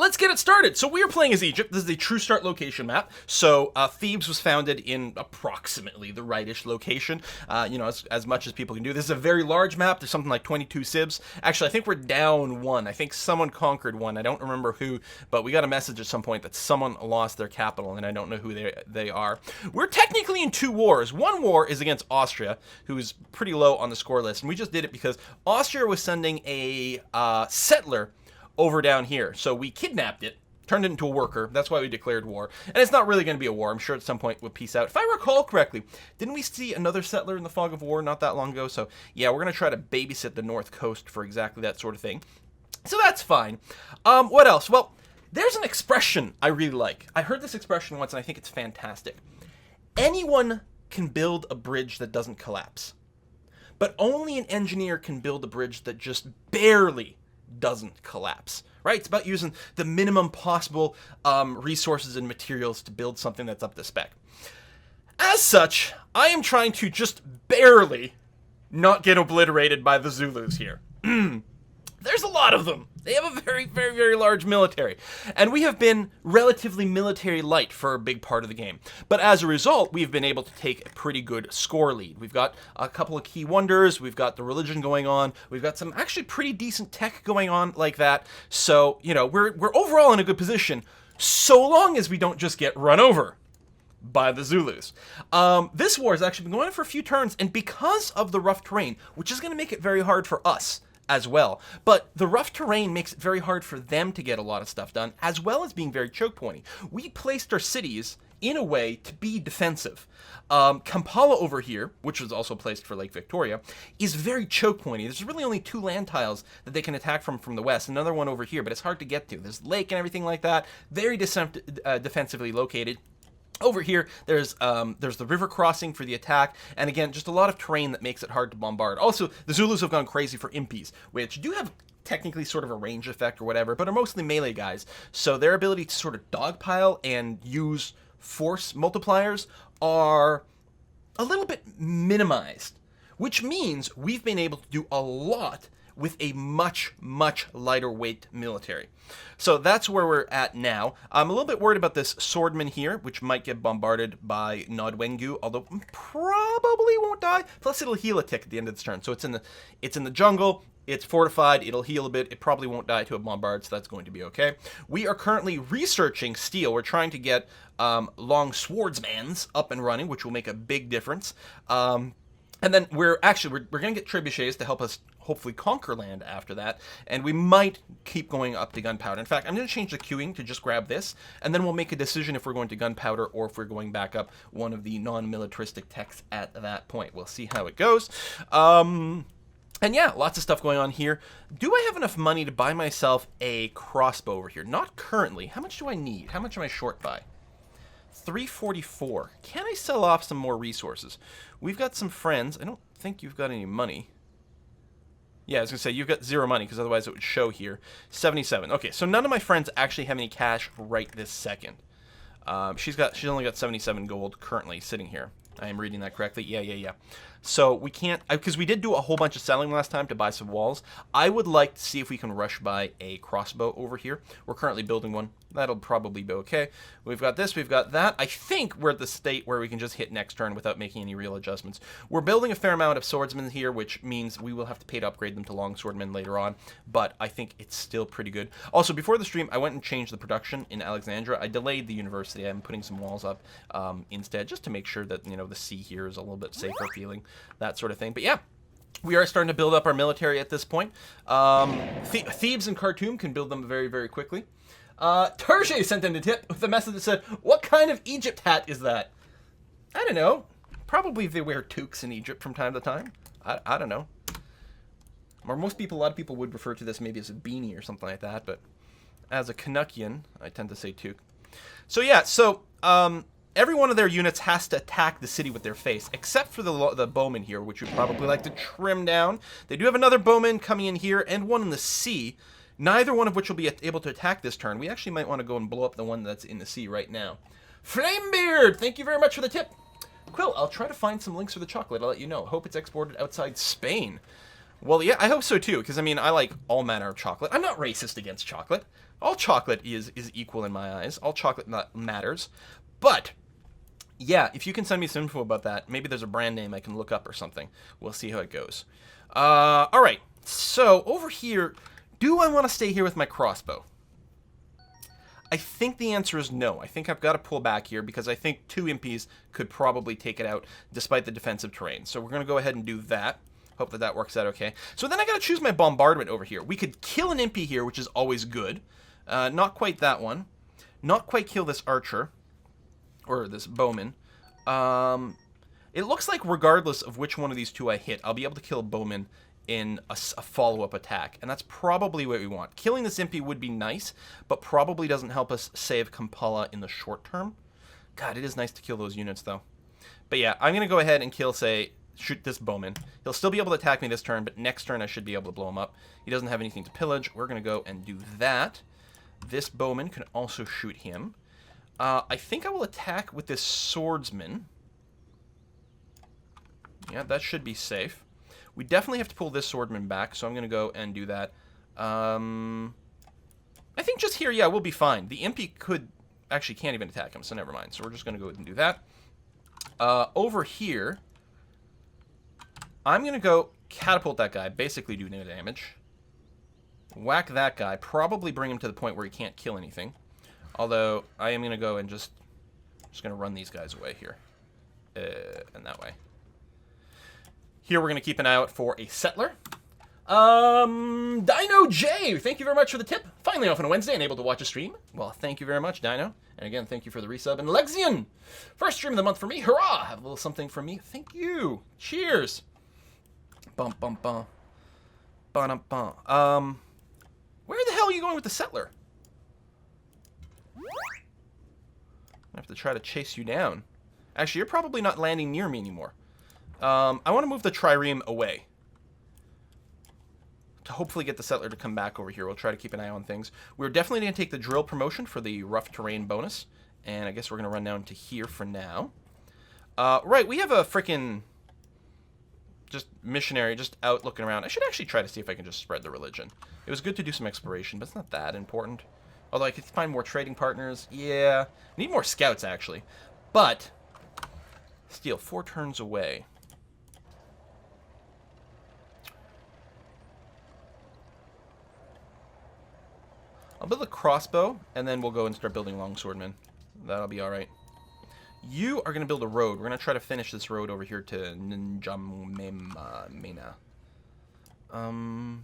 let's get it started. So we are playing as Egypt. This is a true start location map. So Thebes was founded in approximately the rightish location, as much as people can do. This is a very large map. There's something like 22 sibs. Actually, I think we're down one. I think someone conquered one. I don't remember who, but we got a message at some point that someone lost their capital, and I don't know who they are. We're technically in two wars. One war is against Austria, who is pretty low on the score list, and we just did it because Austria was sending a settler over down here. So we kidnapped it, turned it into a worker. That's why we declared war. And it's not really going to be a war. I'm sure at some point we'll peace out. If I recall correctly, didn't we see another settler in the fog of war not that long ago? So yeah, we're going to try to babysit the North Coast for exactly that sort of thing. So that's fine. What else? Well, there's an expression I really like. I heard this expression once and I think it's fantastic. Anyone can build a bridge that doesn't collapse, but only an engineer can build a bridge that just barely doesn't collapse, right? It's about using the minimum possible resources and materials to build something that's up to spec. As such, I am trying to just barely not get obliterated by the Zulus here. There's a lot of them. They have a very, very, very large military. And we have been relatively military light for a big part of the game. But as a result, we've been able to take a pretty good score lead. We've got a couple of key wonders. We've got the religion going on. We've got some actually pretty decent tech going on like that. So, we're overall in a good position, so long as we don't just get run over by the Zulus. This war has actually been going on for a few turns, and because of the rough terrain, which is going to make it very hard for us as well. But the rough terrain makes it very hard for them to get a lot of stuff done, as well as being very choke pointy. We placed our cities in a way to be defensive. Kampala over here, which was also placed for Lake Victoria, is very choke pointy. There's really only two land tiles that they can attack from the west, another one over here, but it's hard to get to. There's lake and everything like that, very defensively located. Over here, there's the river crossing for the attack, and again, just a lot of terrain that makes it hard to bombard. Also, the Zulus have gone crazy for impies, which do have technically sort of a range effect or whatever, but are mostly melee guys, so their ability to sort of dogpile and use force multipliers are a little bit minimized, which means we've been able to do a lot with a much, much lighter weight military. So that's where we're at now. I'm a little bit worried about this swordman here, which might get bombarded by Nodwengu, although probably won't die. Plus it'll heal a tick at the end of this turn. So it's in the jungle, it's fortified, it'll heal a bit, it probably won't die to a bombard, so that's going to be okay. We are currently researching steel. We're trying to get long swordsmans up and running, which will make a big difference. And then we're going to get trebuchets to help us hopefully conquer land after that, and we might keep going up to gunpowder. In fact, I'm going to change the queuing to just grab this, and then we'll make a decision if we're going to gunpowder or if we're going back up one of the non-militaristic techs at that point. We'll see how it goes. And yeah, lots of stuff going on here. Do I have enough money to buy myself a crossbow over here? Not currently. How much do I need? How much am I short by? 344. Can I sell off some more resources? We've got some friends. I don't think you've got any money. Yeah, I was going to say, you've got 0 money, because otherwise it would show here. 77. Okay, so none of my friends actually have any cash right this second. She's only got 77 gold currently sitting here. I am reading that correctly. Yeah. So we can't, because we did do a whole bunch of selling last time to buy some walls. I would like to see if we can rush by a crossbow over here. We're currently building one. That'll probably be okay. We've got this, we've got that. I think we're at the state where we can just hit next turn without making any real adjustments. We're building a fair amount of swordsmen here, which means we will have to pay to upgrade them to longswordmen later on, but I think it's still pretty good. Also, before the stream, I went and changed the production in Alexandria. I delayed the university. I'm putting some walls up instead, just to make sure that, the sea here is a little bit safer feeling, that sort of thing. But yeah, we are starting to build up our military at this point. Thebes and Khartoum can build them very, very quickly. Terje sent in a tip with a message that said, "What kind of Egypt hat is that?" I don't know. Probably they wear toques in Egypt from time to time. I don't know. Or a lot of people would refer to this maybe as a beanie or something like that, but as a Canuckian, I tend to say toque. So yeah, every one of their units has to attack the city with their face, except for the bowman here, which we'd probably like to trim down. They do have another bowman coming in here, and one in the sea, neither one of which will be able to attack this turn. We actually might want to go and blow up the one that's in the sea right now. Flamebeard, thank you very much for the tip. Quill, I'll try to find some links for the chocolate. I'll let you know. Hope it's exported outside Spain. Well, yeah, I hope so too, because I mean, I like all manner of chocolate. I'm not racist against chocolate. All chocolate is equal in my eyes. All chocolate matters. But yeah, if you can send me some info about that, maybe there's a brand name I can look up or something. We'll see how it goes. All right. So over here, do I want to stay here with my crossbow? I think the answer is no. I think I've got to pull back here because I think 2 impies could probably take it out despite the defensive terrain. So we're going to go ahead and do that. Hope that that works out okay. So then I got to choose my bombardment over here. We could kill an impy here, which is always good. Not quite that one. Not quite kill this archer. Or this bowman. It looks like regardless of which one of these 2 I hit, I'll be able to kill a bowman in a follow-up attack. And that's probably what we want. Killing this impy would be nice, but probably doesn't help us save Kampala in the short term. God, it is nice to kill those units, though. But yeah, I'm going to go ahead and kill, say, shoot this bowman. He'll still be able to attack me this turn, but next turn I should be able to blow him up. He doesn't have anything to pillage. We're going to go and do that. This bowman can also shoot him. I think I will attack with this swordsman. Yeah, that should be safe. We definitely have to pull this swordman back, so I'm going to go and do that. I think just here, yeah, we'll be fine. The impy could... Actually, can't even attack him, so never mind. So we're just going to go ahead and do that. Over here, I'm going to go catapult that guy, basically do no damage. Whack that guy, probably bring him to the point where he can't kill anything. Although, I am going to go and just going to run these guys away here. And that way. Here we're going to keep an eye out for a settler. Dino J, thank you very much for the tip. Finally off on a Wednesday and able to watch a stream. Well, thank you very much, Dino. And again, thank you for the resub. And Lexian, first stream of the month for me. Hurrah! Have a little something from me. Thank you. Cheers. Bum, bum, bum. Bum, bum. Where the hell are you going with the settler? I have to try to chase you down. Actually, you're probably not landing near me anymore. I want to move the trireme away. To hopefully get the settler to come back over here. We'll try to keep an eye on things. We're definitely going to take the drill promotion for the rough terrain bonus. And I guess we're going to run down to here for now. Right, we have a freaking... just missionary just out looking around. I should actually try to see if I can just spread the religion. It was good to do some exploration, but it's not that important. Although I could find more trading partners. Yeah, need more scouts, actually. But, still, 4 turns away. I'll build a crossbow, and then we'll go and start building longswordmen. That'll be alright. You are going to build a road. We're going to try to finish this road over here to N'Djamena. I'll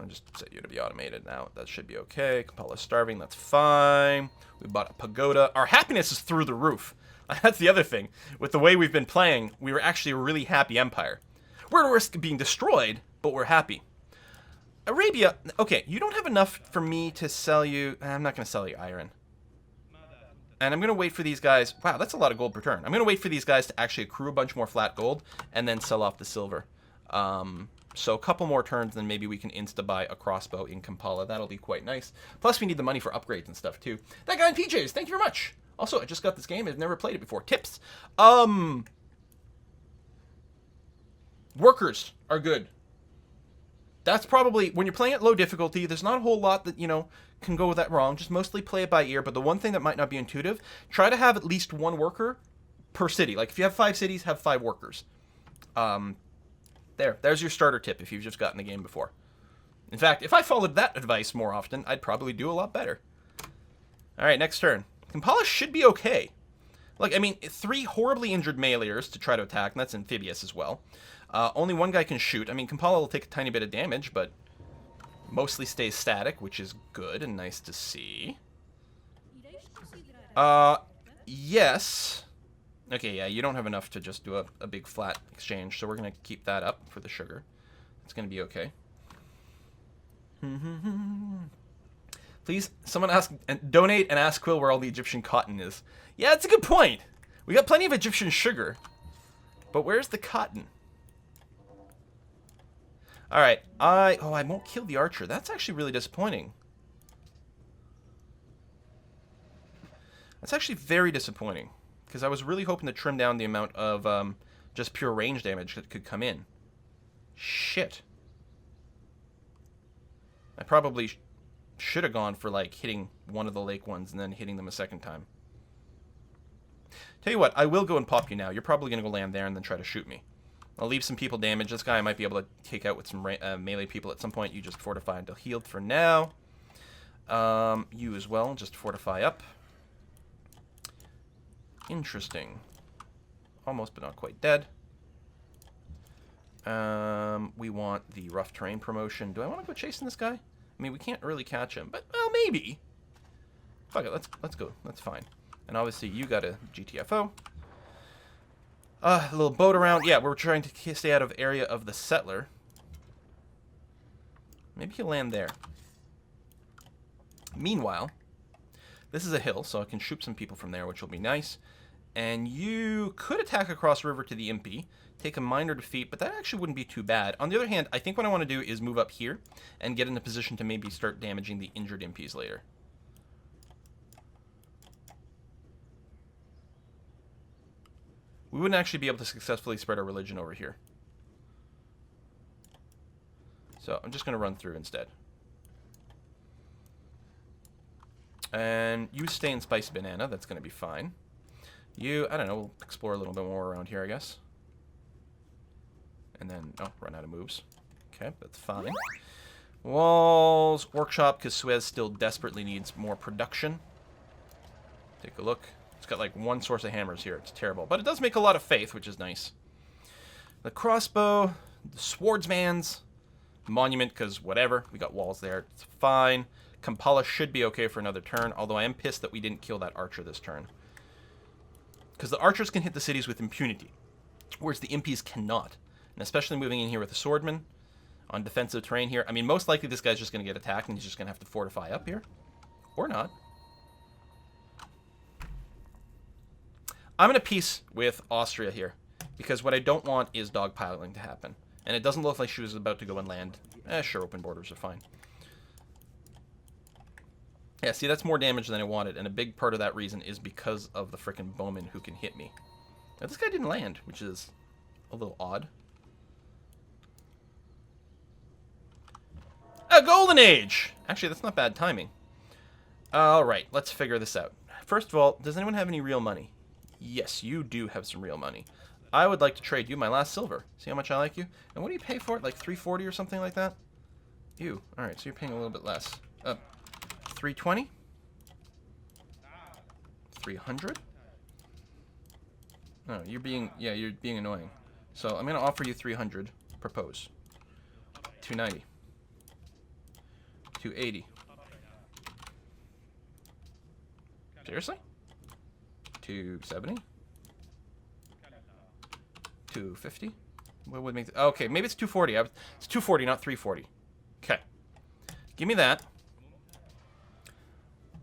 just set you to be automated now. That should be okay. Kampala's starving. That's fine. We bought a pagoda. Our happiness is through the roof. That's the other thing. With the way we've been playing, we were actually a really happy empire. We're at risk of being destroyed, but we're happy. Arabia, okay, you don't have enough for me to sell you. I'm not going to sell you iron. And I'm going to wait for these guys. Wow, that's a lot of gold per turn. I'm going to wait for these guys to actually accrue a bunch more flat gold and then sell off the silver. So a couple more turns, then maybe we can insta-buy a crossbow in Kampala. That'll be quite nice. Plus, we need the money for upgrades and stuff, too. That guy in PJs, thank you very much. Also, I just got this game. I've never played it before. Tips. Workers are good. That's probably, when you're playing at low difficulty, there's not a whole lot that, you know, can go with that wrong. Just mostly play it by ear. But the one thing that might not be intuitive, try to have at least 1 worker per city. Like, if you have 5 cities, have 5 workers. There's your starter tip if you've just gotten the game before. In fact, if I followed that advice more often, I'd probably do a lot better. Alright, next turn. Kampala should be okay. Like, I mean, 3 horribly injured meleers to try to attack, and that's amphibious as well. Only 1 guy can shoot. I mean, Kampala will take a tiny bit of damage, but mostly stays static, which is good and nice to see. Yes. Okay, yeah, you don't have enough to just do a big flat exchange, so we're going to keep that up for the sugar. It's going to be okay. Please, someone donate and ask Quill where all the Egyptian cotton is. Yeah, that's a good point. We got plenty of Egyptian sugar, but where's the cotton? All right, I won't kill the archer. That's actually really disappointing. That's actually very disappointing, because I was really hoping to trim down the amount of just pure range damage that could come in. Shit. I probably should have gone for, like, hitting one of the lake ones and then hitting them a second time. Tell you what, I will go and pop you now. You're probably going to go land there and then try to shoot me. I'll leave some people damaged. This guy I might be able to take out with some melee people at some point. You just fortify until healed for now. You as well, just fortify up. Interesting. Almost, but not quite dead. We want the rough terrain promotion. Do I want to go chasing this guy? I mean, we can't really catch him, but, well, maybe. Fuck it, let's go. That's fine. And obviously, you got a GTFO. A little boat around. Yeah, we're trying to stay out of area of the settler. Maybe he'll land there. Meanwhile, this is a hill, so I can shoot some people from there, which will be nice. And you could attack across river to the Impy, take a minor defeat, but that actually wouldn't be too bad. On the other hand, I think what I want to do is move up here and get in a position to maybe start damaging the injured Impies later. We wouldn't actually be able to successfully spread our religion over here. So I'm just going to run through instead. And you stay in Spice Banana. That's going to be fine. You, I don't know, we'll explore a little bit more around here, I guess. And then, oh, run out of moves. Okay, that's fine. Walls, workshop, because Suez still desperately needs more production. Take a look. It's got like one source of hammers here. It's terrible. But it does make a lot of faith, which is nice. The crossbow, the swordsman's, monument, because whatever. We got walls there. It's fine. Kampala should be okay for another turn, although I am pissed that we didn't kill that archer this turn. Because the archers can hit the cities with impunity, whereas the impies cannot. And especially moving in here with a swordman on defensive terrain here. I mean, most likely this guy's just going to get attacked and he's just going to have to fortify up here. Or not. I'm going to peace with Austria here, because what I don't want is dogpiling to happen. And it doesn't look like she was about to go and land. Sure, open borders are fine. Yeah, see, that's more damage than I wanted, and a big part of that reason is because of the frickin' bowman who can hit me. Now, this guy didn't land, which is a little odd. A golden age! Actually, that's not bad timing. Alright, let's figure this out. First of all, does anyone have any real money? Yes, you do have some real money. I would like to trade you my last silver. See how much I like you? And what do you pay for it? Like 340 or something like that? You. Alright, so you're paying a little bit less. 320? 300? No, you're being annoying. So I'm going to offer you 300. Propose. 290. 280. Seriously? 270? 250? What would make it? Okay, maybe it's 240. It's 240, not 340. Okay. Give me that.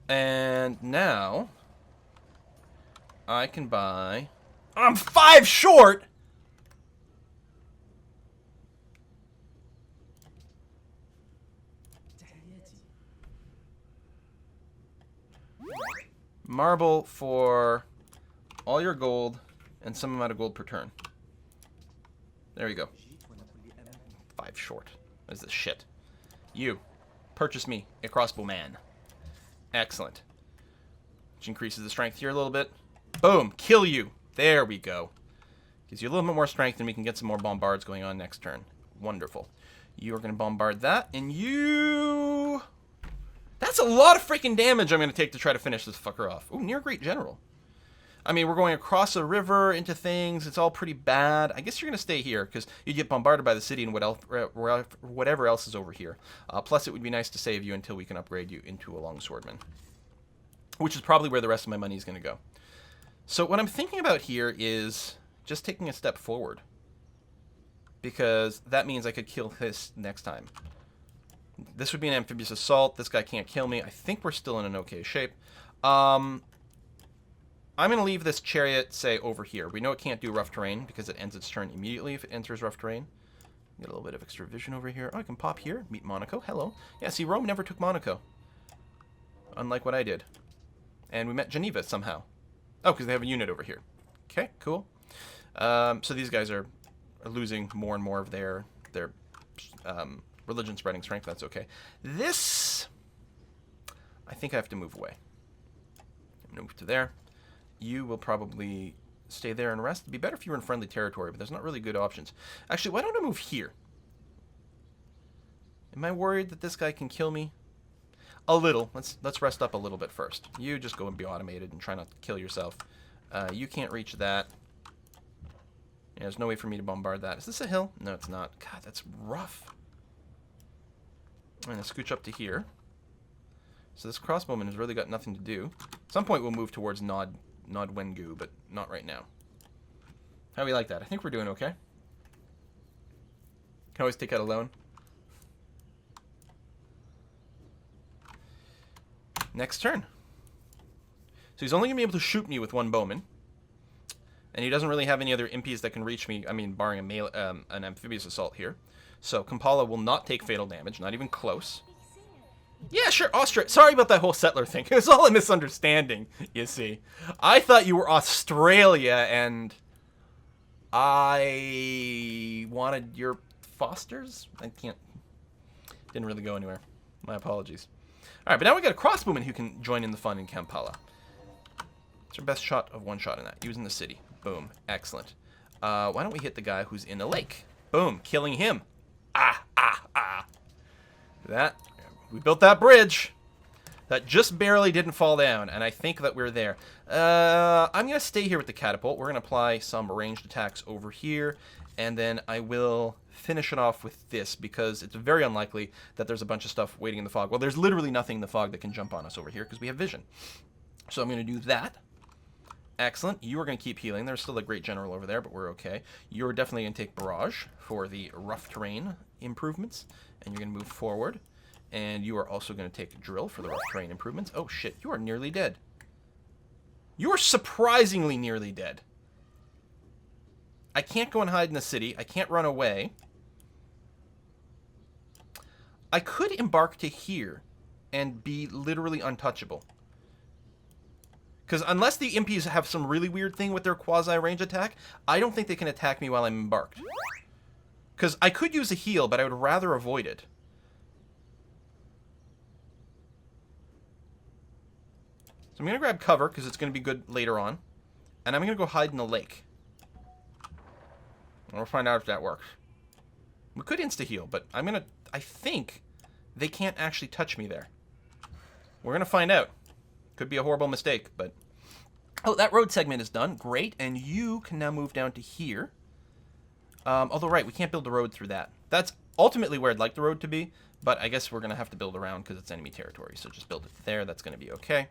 And now I can buy. I'm 5 short. Marble for all your gold and some amount of gold per turn. There you go. 5 short. What is this shit? You. Purchase me a crossbow man. Excellent. Which increases the strength here a little bit. Boom. Kill you. There we go. Gives you a little bit more strength and we can get some more bombards going on next turn. Wonderful. You are going to bombard that. And you... That's a lot of freaking damage I'm going to take to try to finish this fucker off. Ooh, near Great General. I mean, we're going across a river into things. It's all pretty bad. I guess you're going to stay here because you get bombarded by the city and whatever else is over here. Plus, it would be nice to save you until we can upgrade you into a longswordman, which is probably where the rest of my money is going to go. So what I'm thinking about here is just taking a step forward, because that means I could kill this next time. This would be an amphibious assault. This guy can't kill me. I think we're still in an okay shape. I'm going to leave this chariot, say, over here. We know it can't do rough terrain because it ends its turn immediately if it enters rough terrain. Get a little bit of extra vision over here. Oh, I can pop here. Meet Monaco. Hello. Yeah, see, Rome never took Monaco. Unlike what I did. And we met Geneva somehow. Oh, because they have a unit over here. Okay, cool. So these guys are losing more and more of their religion spreading strength. That's okay. This, I think I have to move away. Move to there. You will probably stay there and rest. It'd be better if you were in friendly territory, but there's not really good options. Actually, why don't I move here? Am I worried that this guy can kill me? A little. Let's rest up a little bit first. You just go and be automated and try not to kill yourself. You can't reach that. Yeah, there's no way for me to bombard that. Is this a hill? No, it's not. God, that's rough. I'm going to scooch up to here. So this crossbowman has really got nothing to do. At some point we'll move towards Nod Wengu, but not right now. How do we like that? I think we're doing okay. Can always take out a loan. Next turn. So he's only going to be able to shoot me with one bowman. And he doesn't really have any other impies that can reach me, I mean, barring an amphibious assault here. So Kampala will not take fatal damage, not even close. Yeah, sure, Austria. Sorry about that whole settler thing. It was all a misunderstanding, you see. I thought you were Australia, and I wanted your Fosters? I can't. Didn't really go anywhere. My apologies. Alright, but now we got a crossbowman who can join in the fun in Kampala. It's our best shot of one shot in that. He was in the city. Boom. Excellent. Why don't we hit the guy who's in the lake? Boom. Killing him. That. We built that bridge. That just barely didn't fall down, and I think that we're there. I'm going to stay here with the catapult. We're going to apply some ranged attacks over here, and then I will finish it off with this, because it's very unlikely that there's a bunch of stuff waiting in the fog. Well, there's literally nothing in the fog that can jump on us over here, because we have vision. So I'm going to do that. Excellent. You are going to keep healing. There's still a great general over there, but we're okay. You're definitely going to take barrage for the rough terrain improvements, and you're going to move forward. And you are also going to take drill for the rough terrain improvements. Oh, shit. You are nearly dead. You are surprisingly nearly dead. I can't go and hide in the city. I can't run away. I could embark to here and be literally untouchable. Because unless the impies have some really weird thing with their quasi-range attack, I don't think they can attack me while I'm embarked. Because I could use a heal, but I would rather avoid it. So I'm going to grab cover, because it's going to be good later on. And I'm going to go hide in the lake. And we'll find out if that works. We could insta-heal, but I think they can't actually touch me there. We're going to find out. Could be a horrible mistake, but... Oh, that road segment is done. Great. And you can now move down to here. Although, right, we can't build the road through that. That's ultimately where I'd like the road to be, but I guess we're going to have to build around because it's enemy territory. So just build it there. That's going to be okay.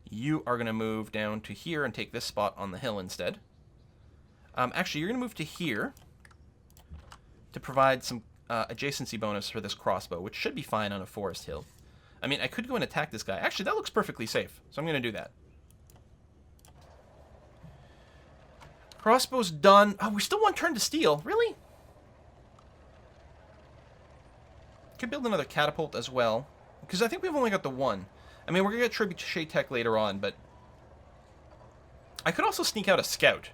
You are going to move down to here and take this spot on the hill instead. Actually, you're going to move to here to provide some adjacency bonus for this crossbow, which should be fine on a forest hill. I mean, I could go and attack this guy. Actually, that looks perfectly safe, so I'm going to do that. Crossbow's done. Oh, we still want turn to steal. Really? Could build another catapult as well, because I think we've only got the one. I mean, we're going to get trebuchet tech later on, but I could also sneak out a scout.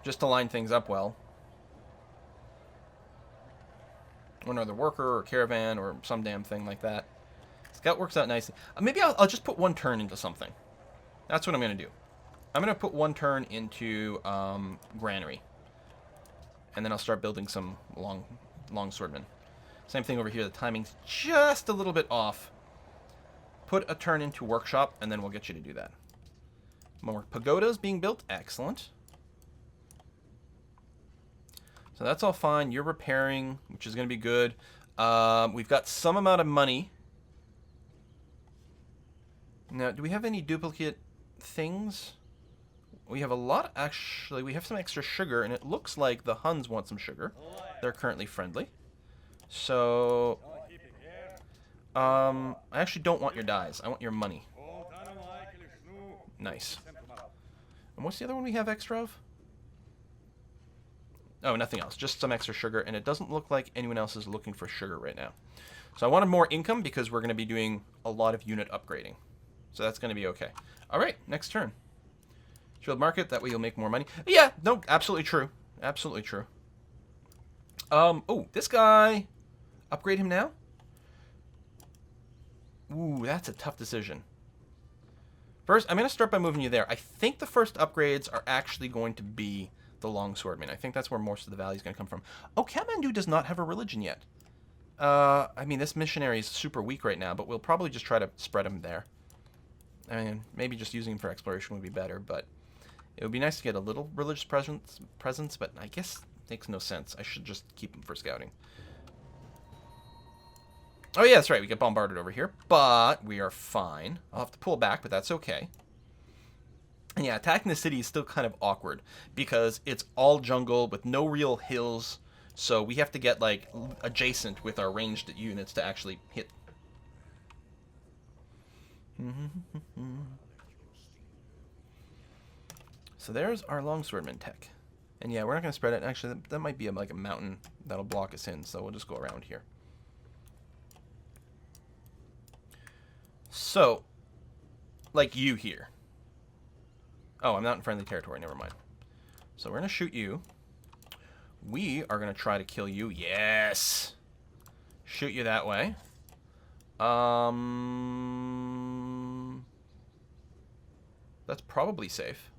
Just to line things up well. Or another worker or caravan or some damn thing like that. Scout works out nicely. Maybe I'll just put one turn into something. That's what I'm going to do. I'm going to put one turn into granary. And then I'll start building some long swordmen. Same thing over here. The timing's just a little bit off. Put a turn into workshop, and then we'll get you to do that. More pagodas being built. Excellent. So that's all fine. You're repairing, which is going to be good. We've got some amount of money. Now, do we have any duplicate things? We have a lot, actually. We have some extra sugar, and it looks like the Huns want some sugar. They're currently friendly. So, I actually don't want your dyes. I want your money. Nice. And what's the other one we have extra of? Oh, nothing else. Just some extra sugar, and it doesn't look like anyone else is looking for sugar right now. So I wanted more income because we're going to be doing a lot of unit upgrading. So that's going to be okay. All right, next turn. Shield market, that way you'll make more money. Yeah, no, absolutely true. Absolutely true. Oh, this guy. Upgrade him now? Ooh, that's a tough decision. First, I'm going to start by moving you there. I think the first upgrades are actually going to be the longswordman. I think that's where most of the value is going to come from. Oh, Kathmandu does not have a religion yet. I mean, this missionary is super weak right now, but we'll probably just try to spread him there. I mean, maybe just using him for exploration would be better, but it would be nice to get a little religious presence, but I guess it makes no sense. I should just keep him for scouting. Oh, yeah, that's right. We get bombarded over here, but we are fine. I'll have to pull back, but that's okay. And yeah, attacking the city is still kind of awkward because it's all jungle with no real hills. So we have to get, like, adjacent with our ranged units to actually hit. So there's our longswordman tech. And yeah, we're not going to spread it. Actually, that might be like a mountain that'll block us in, so we'll just go around here. So, like you here. Oh, I'm not in friendly territory. Never mind. So we're going to shoot you. We are going to try to kill you. Yes! Shoot you that way. That's probably safe.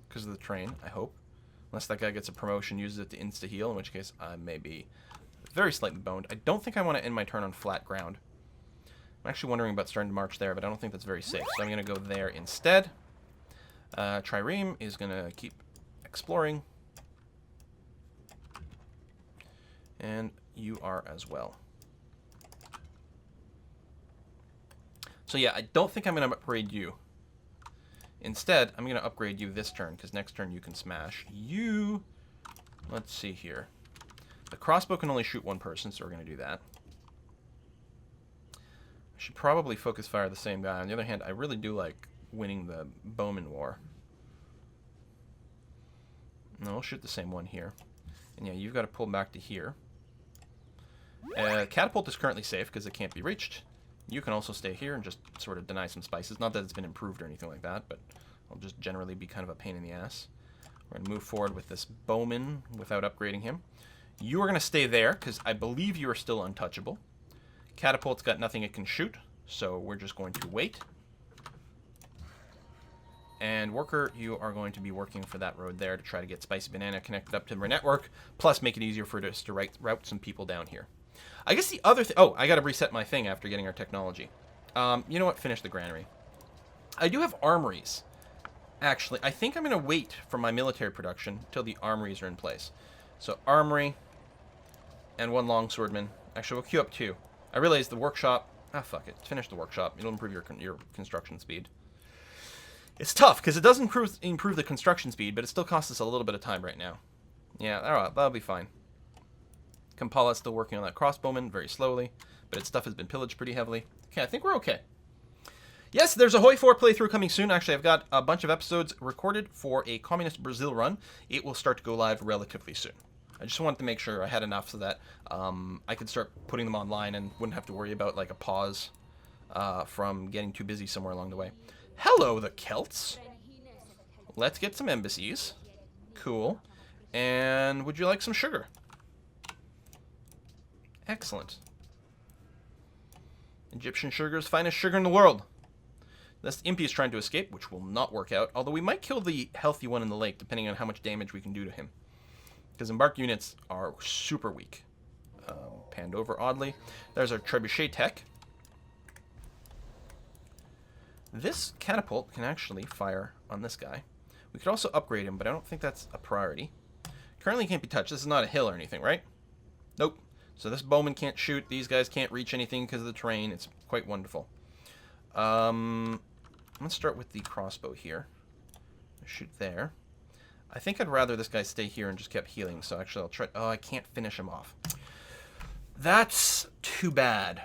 Because of the train, I hope. Unless that guy gets a promotion, uses it to insta-heal, in which case I may be very slightly boned. I don't think I want to end my turn on flat ground. I'm actually wondering about starting to march there, but I don't think that's very safe. So I'm going to go there instead. Trireme is going to keep exploring. And you are as well. So yeah, I don't think I'm going to upgrade you. Instead, I'm going to upgrade you this turn, because next turn you can smash. You, let's see here. The crossbow can only shoot one person, so we're going to do that. I should probably focus fire the same guy. On the other hand, I really do like winning the bowman war. No, I'll shoot the same one here. And yeah, you've got to pull back to here. Catapult is currently safe because it can't be reached. You can also stay here and just sort of deny some spices. Not that it's been improved or anything like that, but I'll just generally be kind of a pain in the ass. We're going to move forward with this bowman without upgrading him. You are going to stay there because I believe you are still untouchable. Catapult's got nothing it can shoot, so we're just going to wait. And Worker, you are going to be working for that road there to try to get Spicy Banana connected up to our network, plus make it easier for us to route some people down here. I guess the other thing... Oh, I got to reset my thing after getting our technology. You know what? Finish the granary. I do have armories. Actually, I think I'm going to wait for my military production until the armories are in place. So, armory and one longswordman. Actually, we'll queue up two. I realize the workshop... Ah, fuck it. Finish the workshop. It'll improve your construction speed. It's tough, because it does improve the construction speed, but it still costs us a little bit of time right now. Yeah, alright, that'll be fine. Kampala's still working on that crossbowman very slowly, but its stuff has been pillaged pretty heavily. Okay, I think we're okay. Yes, there's a Hoi 4 playthrough coming soon. Actually, I've got a bunch of episodes recorded for a Communist Brazil run. It will start to go live relatively soon. I just wanted to make sure I had enough so that I could start putting them online and wouldn't have to worry about like a pause from getting too busy somewhere along the way. Hello, the Celts. Let's get some embassies. Cool. And would you like some sugar? Excellent. Egyptian sugar is finest sugar in the world. This Impy is trying to escape, which will not work out. Although we might kill the healthy one in the lake, depending on how much damage we can do to him. Because embarked units are super weak. Panned over, oddly. There's our trebuchet tech. This catapult can actually fire on this guy. We could also upgrade him, but I don't think that's a priority. Currently can't be touched. This is not a hill or anything, right? Nope. So this bowman can't shoot. These guys can't reach anything because of the terrain. It's quite wonderful. Let's start with the crossbow here. Shoot there. I think I'd rather this guy stay here and just kept healing. So actually I'll try... Oh, I can't finish him off. That's too bad.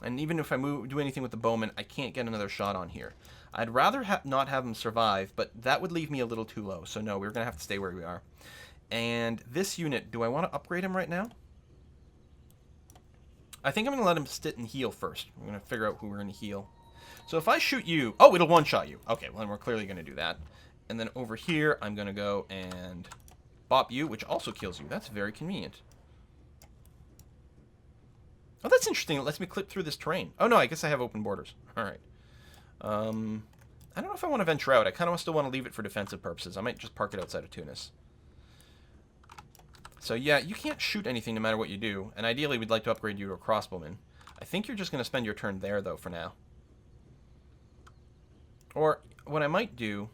And even if I do anything with the bowman, I can't get another shot on here. I'd rather not have him survive, but that would leave me a little too low. So no, we're going to have to stay where we are. And this unit, do I want to upgrade him right now? I think I'm going to let him sit and heal first. We're going to figure out who we're going to heal. So if I shoot you... Oh, it'll one-shot you. Okay, well, then we're clearly going to do that. And then over here, I'm going to go and bop you, which also kills you. That's very convenient. Oh, that's interesting. It lets me clip through this terrain. Oh, no, I guess I have open borders. All right. I don't know if I want to venture out. I kind of still want to leave it for defensive purposes. I might just park it outside of Tunis. So, yeah, you can't shoot anything no matter what you do. And ideally, we'd like to upgrade you to a crossbowman. I think you're just going to spend your turn there, though, for now. Or what I might do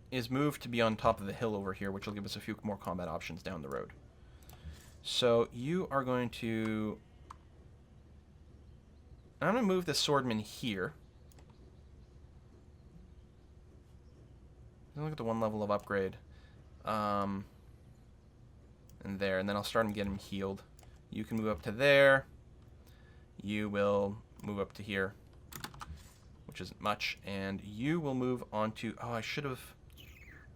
is move to be on top of the hill over here, which will give us a few more combat options down the road. So, you are going to... I'm going to move the swordman here. Look at the 1 level of upgrade. And there. And then I'll start him, get him healed. You can move up to there. You will move up to here, which isn't much. And you will move on to... Oh, I should have...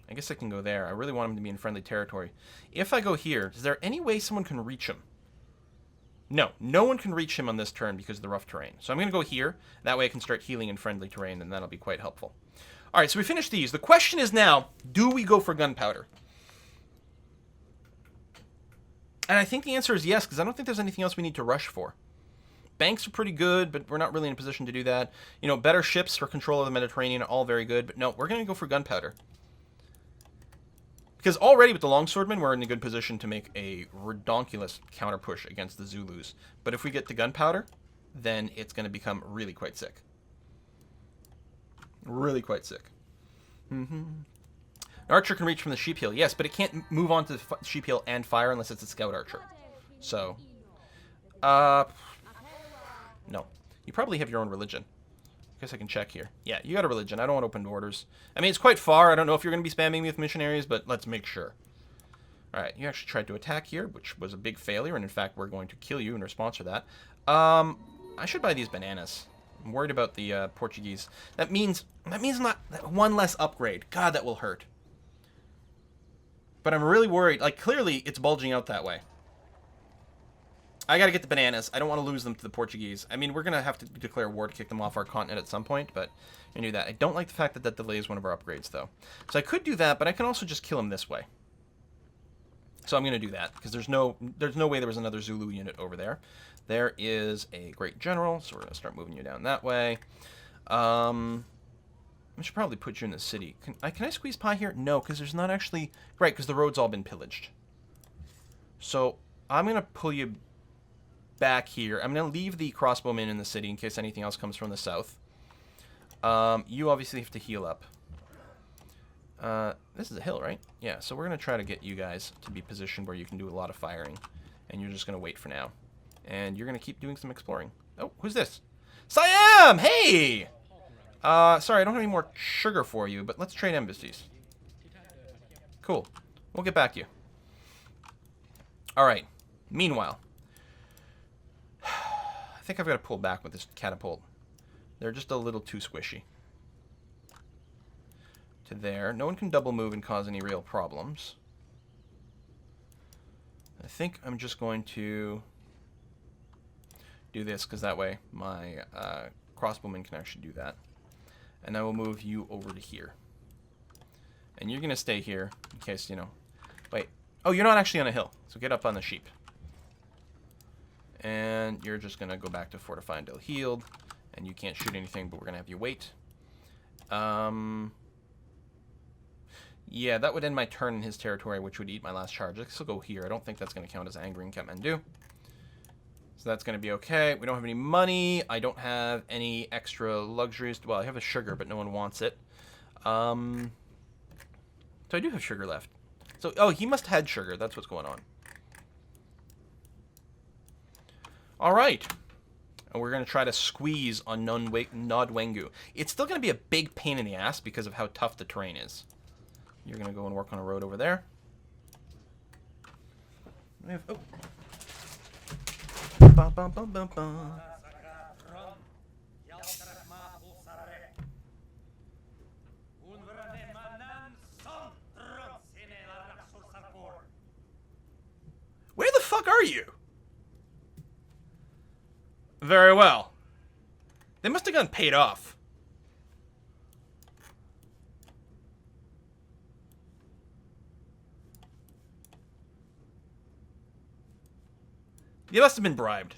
I guess I can go there. I really want him to be in friendly territory. If I go here, is there any way someone can reach him? No. No one can reach him on this turn because of the rough terrain. So I'm going to go here. That way I can start healing in friendly terrain, and that'll be quite helpful. All right, so we finished these. The question is now, do we go for gunpowder? And I think the answer is yes, because I don't think there's anything else we need to rush for. Banks are pretty good, but we're not really in a position to do that. You know, better ships for control of the Mediterranean are all very good, but no, we're going to go for gunpowder. Because already with the longswordmen, we're in a good position to make a redonkulous counter push against the Zulus. But if we get to gunpowder, then it's going to become really quite sick. Really quite sick. An archer can reach from the sheep hill, yes, but it can't move on to the sheep hill and fire unless it's a scout archer. So, no. You probably have your own religion. I guess I can check here. Yeah, you got a religion. I don't want open borders. I mean, it's quite far. I don't know if you're going to be spamming me with missionaries, but let's make sure. All right, you actually tried to attack here, which was a big failure, and in fact, we're going to kill you in response to that. I should buy these bananas. I'm worried about the Portuguese. That means not one less upgrade. God, that will hurt. But I'm really worried. Like, clearly, it's bulging out that way. I gotta get the bananas. I don't want to lose them to the Portuguese. I mean, we're gonna have to declare war to kick them off our continent at some point, but I knew that. I don't like the fact that that delays one of our upgrades, though. So I could do that, but I can also just kill him this way. So I'm gonna do that, because there's no way there was another Zulu unit over there. There is a great general, so we're gonna start moving you down that way. I should probably put you in the city. Can I squeeze pie here? No, because there's not actually... Right, because the road's all been pillaged. So I'm gonna pull you back here. I'm going to leave the crossbowmen in the city in case anything else comes from the south. You obviously have to heal up. This is a hill, right? Yeah, so we're going to try to get you guys to be positioned where you can do a lot of firing. And you're just going to wait for now. And you're going to keep doing some exploring. Oh, who's this? Siam! Hey! Sorry, I don't have any more sugar for you, but let's trade embassies. Cool. We'll get back to you. Alright. Meanwhile, I think I've got to pull back with this catapult. They're just a little too squishy. To there. No one can double move and cause any real problems. I think I'm just going to do this, because that way my crossbowman can actually do that. And I will move you over to here. And you're going to stay here in case, you know... Wait. Oh, you're not actually on a hill, so get up on the sheep. And you're just going to go back to fortify until healed. And you can't shoot anything, but we're going to have you wait. Yeah, that would end my turn in his territory, which would eat my last charge. Let's still go here. I don't think that's going to count as angering Kathmandu. So that's going to be okay. We don't have any money. I don't have any extra luxuries. Well, I have a sugar, but no one wants it. So I do have sugar left. So, oh, he must have had sugar. That's what's going on. All right. And we're going to try to squeeze on Nodwengu. It's still going to be a big pain in the ass because of how tough the terrain is. You're going to go and work on a road over there. We have, oh. Bum, bum, bum, bum, bum. Where the fuck are you? Very well. They must have gotten paid off. You must have been bribed.